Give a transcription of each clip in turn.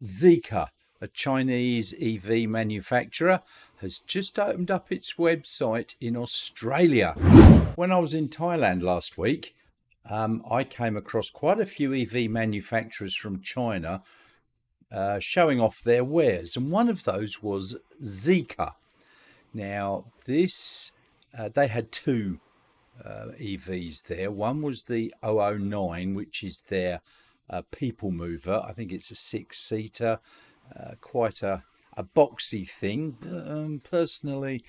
Zeekr, a Chinese EV manufacturer, has just opened up its website in Australia. When I was in Thailand last week, I came across quite a few EV manufacturers from China showing off their wares, and one of those was Zeekr. Now, they had two EVs there. One was the 009, which is their people mover. I think it's a six-seater, quite a boxy thing. Personally,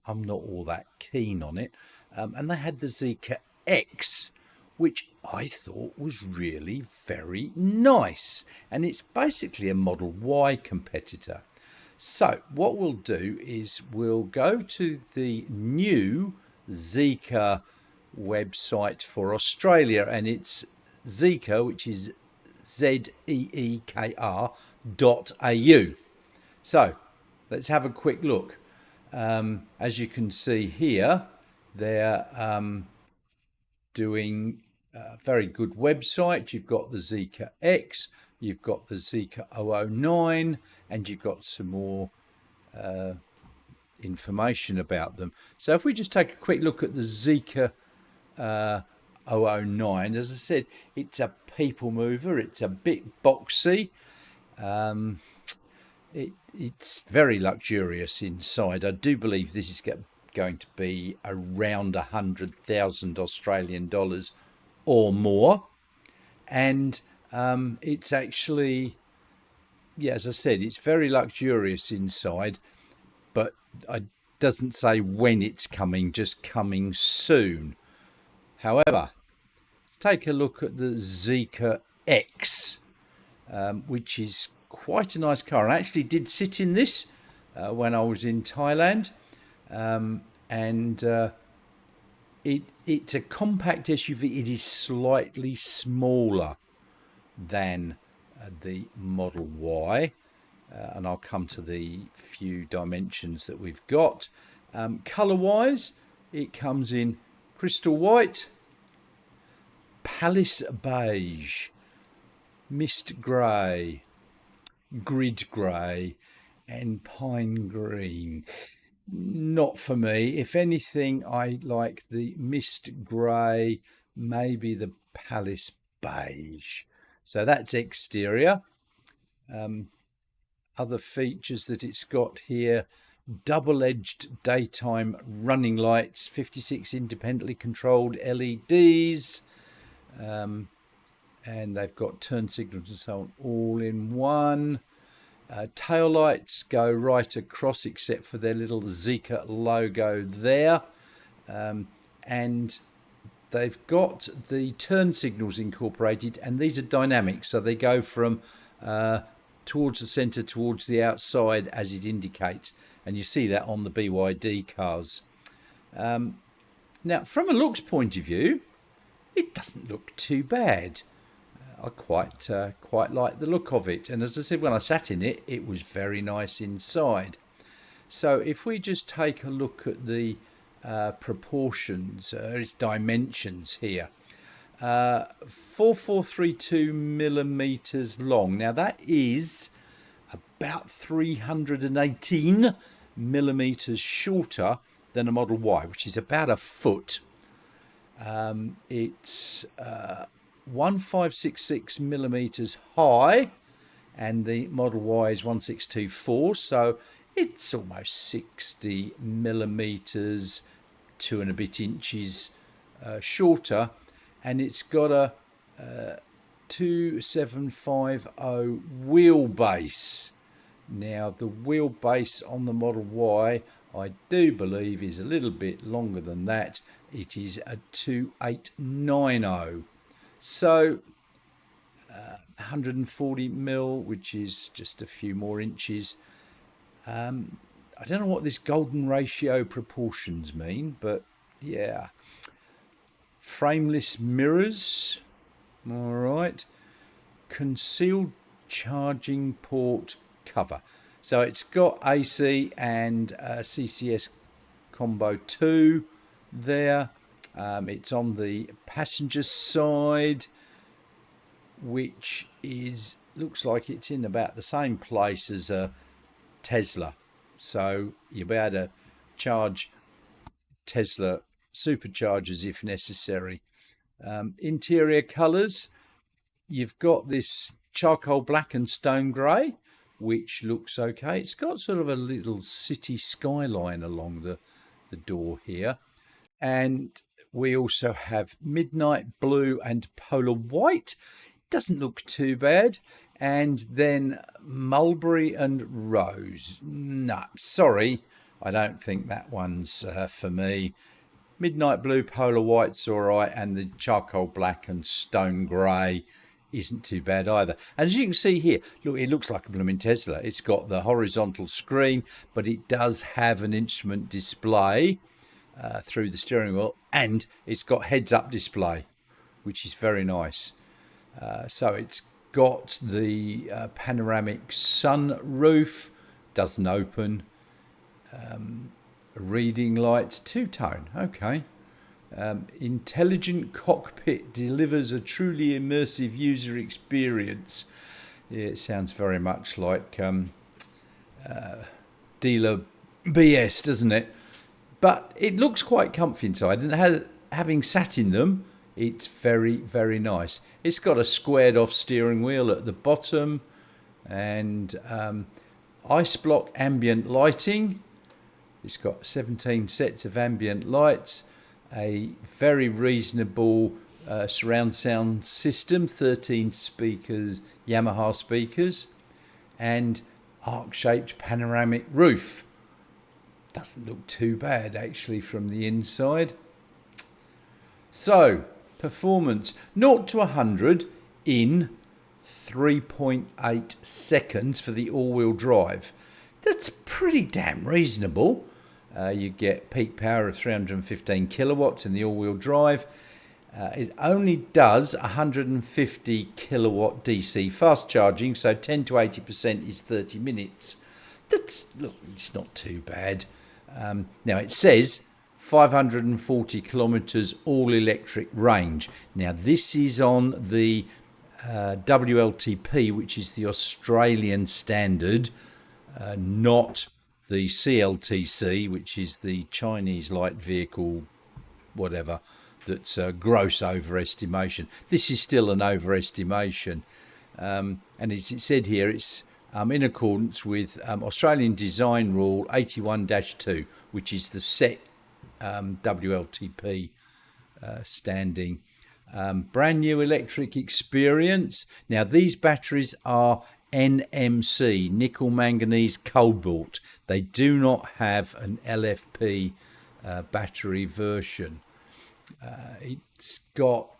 I'm not all that keen on it. And they had the Zeekr X, which I thought was really very nice. And it's basically a Model Y competitor. So what we'll do is we'll go to the new Zeekr website for Australia, and it's Zeekr, which is Zeekr.au. So let's have a quick look. As you can see here, they're doing a very good website. You've got the Zeekr X, you've got the Zeekr 009, and you've got some more information about them. So if we just take a quick look at the Zeekr 009, as I said, it's a people mover. It's a bit boxy. It's very luxurious inside. I do believe this is going to be around 100,000 Australian dollars or more. And it's actually, yeah, as I said, it's very luxurious inside, but it doesn't say when it's coming, just coming soon. However, let's take a look at the Zeekr X, which is quite a nice car. I actually did sit in this when I was in Thailand, and it's a compact SUV. It is slightly smaller than the Model Y, and I'll come to the few dimensions that we've got. Colour-wise, it comes in crystal white, Palace beige, mist grey, grid grey, and pine green. Not for me. If anything, I like the mist grey, maybe the Palace beige. So that's exterior. Other features that it's got here: double-edged daytime running lights, 56 independently controlled LEDs, and they've got turn signals and so on all in one. Tail lights go right across except for their little Zeekr logo there, and they've got the turn signals incorporated, and these are dynamic, so they go from towards the centre, towards the outside as it indicates, and you see that on the BYD cars. Now, from a looks point of view, it doesn't look too bad. I quite like the look of it, and as I said, when I sat in it, it was very nice inside. So if we just take a look at the proportions, its dimensions here, 4432 millimeters long. Now that is about 318 millimeters shorter than a Model Y, which is about a foot. It's 1566 millimeters high, and the Model Y is 1624, so it's almost 60 millimeters, 2 and a bit inches shorter, and it's got a 2750 wheelbase. Now the wheelbase on the Model Y, I do believe, is a little bit longer than that. It is a 2890. So 140 mil, which is just a few more inches. I don't know what this golden ratio proportions mean, but yeah. Frameless mirrors. All right. Concealed charging port cover. So it's got AC and CCS combo 2 there. It's on the passenger side, which is looks like it's in about the same place as a Tesla. So you'll be able to charge Tesla superchargers if necessary. Interior colours, you've got this charcoal black and stone grey, which looks okay. It's got sort of a little city skyline along the door here. And we also have midnight blue and polar white. Doesn't look too bad. And then mulberry and rose. No, sorry, I don't think that one's for me. Midnight blue, polar white's all right, and the charcoal black and stone grey isn't too bad either. And as you can see here, look, it looks like a blooming Tesla. It's got the horizontal screen, but it does have an instrument display through the steering wheel, and it's got heads-up display, which is very nice. So it's got the panoramic sunroof, doesn't open. Reading lights, two-tone, okay. Intelligent cockpit delivers a truly immersive user experience. Yeah, it sounds very much like dealer BS, doesn't it? But it looks quite comfy inside, and having sat in them, it's very, very nice. It's got a squared off steering wheel at the bottom, and ice block ambient lighting. It's got 17 sets of ambient lights, a very reasonable surround sound system, 13 speakers, Yamaha speakers, and arc-shaped panoramic roof. Doesn't look too bad actually from the inside. So, performance 0 to 100 in 3.8 seconds for the all-wheel drive. That's pretty damn reasonable. You get peak power of 315 kilowatts in the all-wheel drive. It only does 150 kilowatt DC fast charging, so 10 to 80% is 30 minutes. Look, it's not too bad. Now it says 540 kilometres all-electric range. Now this is on the WLTP, which is the Australian standard, not the CLTC, which is the Chinese light vehicle, whatever, that's a gross overestimation. This is still an overestimation. And as it said here, it's in accordance with Australian Design Rule 81-2, which is the set WLTP standing. Brand new electric experience. Now, these batteries are NMC, nickel manganese cobalt. They do not have an LFP battery version. It's got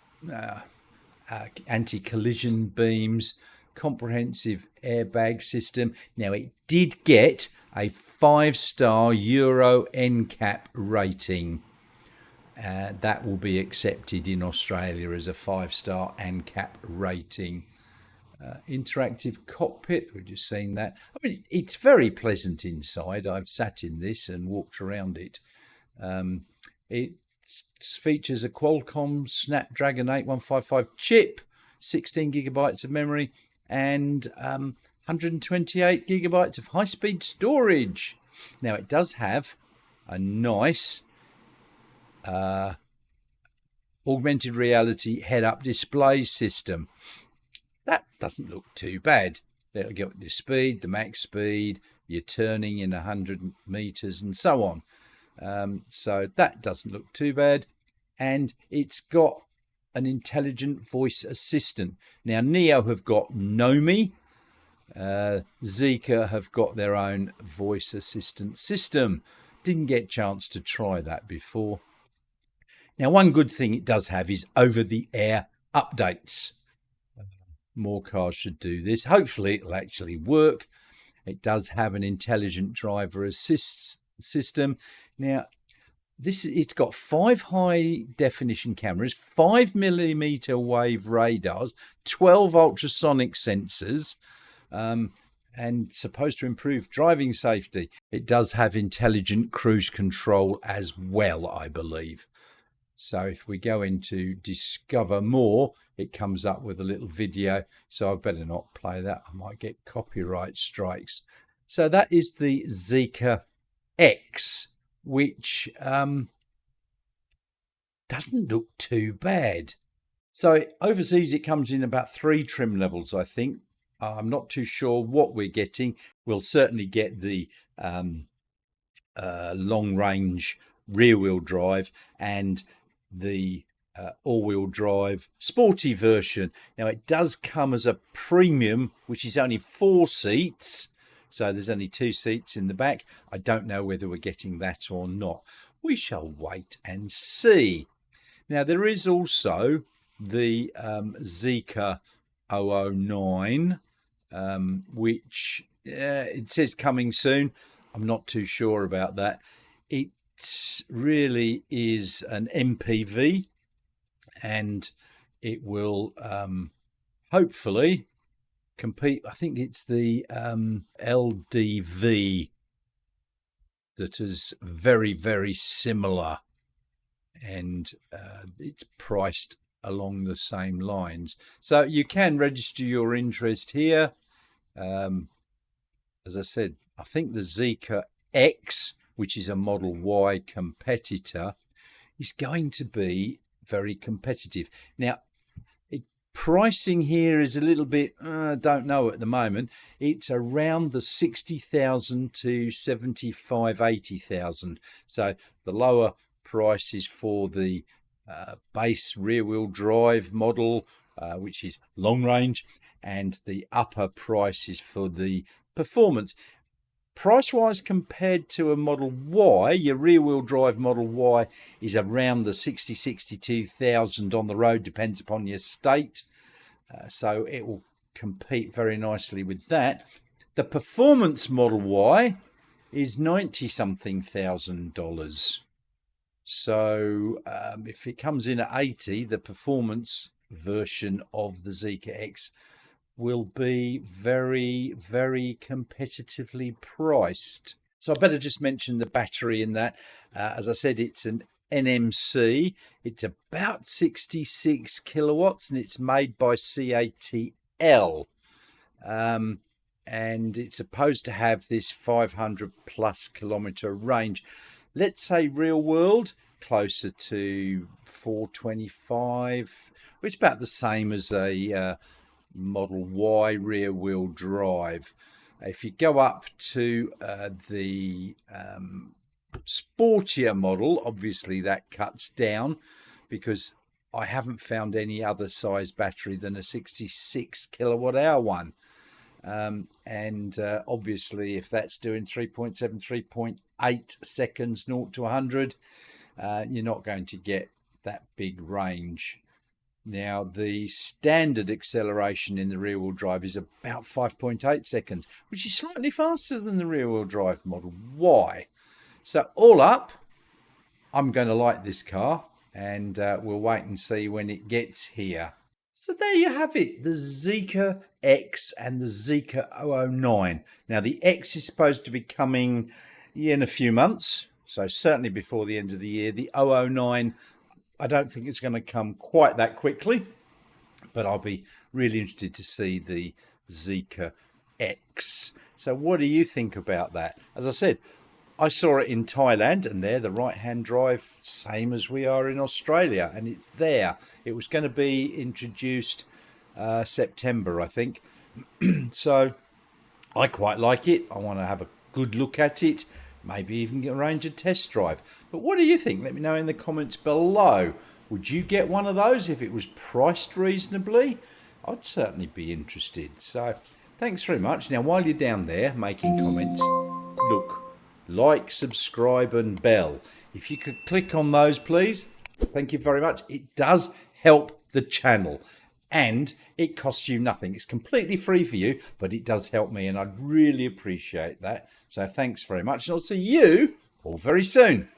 anti-collision beams, comprehensive airbag system. Now, it did get a 5-star Euro NCAP rating. That will be accepted in Australia as a 5-star NCAP rating. Interactive cockpit, we've just seen that. I mean, it's very pleasant inside. I've sat in this and walked around it. It features a Qualcomm Snapdragon 8155 chip, 16 gigabytes of memory, and 128 gigabytes of high-speed storage. Now, it does have a nice augmented reality head-up display system. That doesn't look too bad. It'll get the speed, the max speed, you're turning in 100 meters and so on. So that doesn't look too bad. And it's got an intelligent voice assistant. Now, Neo have got Nomi. Zeekr have got their own voice assistant system. Didn't get a chance to try that before. Now, one good thing it does have is over-the-air updates. More cars should do this. Hopefully it'll actually work. It does have an intelligent driver assist system. Now, it's got 5 high definition cameras, 5mm wave radars, 12 ultrasonic sensors, and supposed to improve driving safety. It does have intelligent cruise control as well, I believe. So if we go into discover more, it comes up with a little video. So I better not play that. I might get copyright strikes. So that is the Zeekr X, which doesn't look too bad. So overseas, it comes in about 3 trim levels, I think. I'm not too sure what we're getting. We'll certainly get the long range rear wheel drive and the all-wheel drive sporty version. Now it does come as a premium, which is only 4 seats, so there's only 2 seats in the back. I don't know whether we're getting that or not. We shall wait and see. Now there is also the Zeekr 009, which it says coming soon. I'm not too sure about that. It really is an MPV, and it will hopefully compete. I think it's the LDV that is very, very similar, and it's priced along the same lines. So you can register your interest here. As I said, I think the Zeekr X, which is a Model Y competitor, is going to be very competitive. Now, pricing here is a little bit, don't know at the moment. It's around the 60,000 to 75, 80,000. So the lower price is for the base rear-wheel drive model, which is long range, and the upper price is for the performance. Price-wise, compared to a Model Y, your rear-wheel drive Model Y is around the 60, 62,000 on the road, depends upon your state. So it will compete very nicely with that. The performance Model Y is $90-something thousand. So if it comes in at 80, the performance version of the Zeekr X will be very, very competitively priced. So I better just mention the battery in that. As I said, it's an NMC. It's about 66 kilowatts, and it's made by CATL. And it's supposed to have this 500 plus kilometer range. Let's say real world, closer to 425, which is about the same as a Model Y rear wheel drive. If you go up to the sportier model, obviously that cuts down, because I haven't found any other size battery than a 66 kilowatt hour one. And obviously if that's doing 3.7, 3.8 seconds 0 to 100, you're not going to get that big range. Now, the standard acceleration in the rear-wheel drive is about 5.8 seconds, which is slightly faster than the rear-wheel drive Model Y. So all up, I'm going to like this car, and we'll wait and see when it gets here. So there you have it, the Zeekr X and the Zeekr 009. Now, the X is supposed to be coming in a few months, so certainly before the end of the year. The 009, I don't think it's going to come quite that quickly, but I'll be really interested to see the Zeekr X. So what do you think about that? As I said, I saw it in Thailand, and there, the right-hand drive, same as we are in Australia, and it's there. It was going to be introduced September, I think. So I quite like it. I want to have a good look at it, maybe even arrange a test drive. But what do you think? Let me know in the comments below. Would you get one of those if it was priced reasonably? I'd certainly be interested. So thanks very much. Now, while you're down there making comments, look, like, subscribe and bell. If you could click on those, please. Thank you very much. It does help the channel, and it costs you nothing. It's completely free for you, but it does help me, and I'd really appreciate that. So thanks very much, and I'll see you all very soon.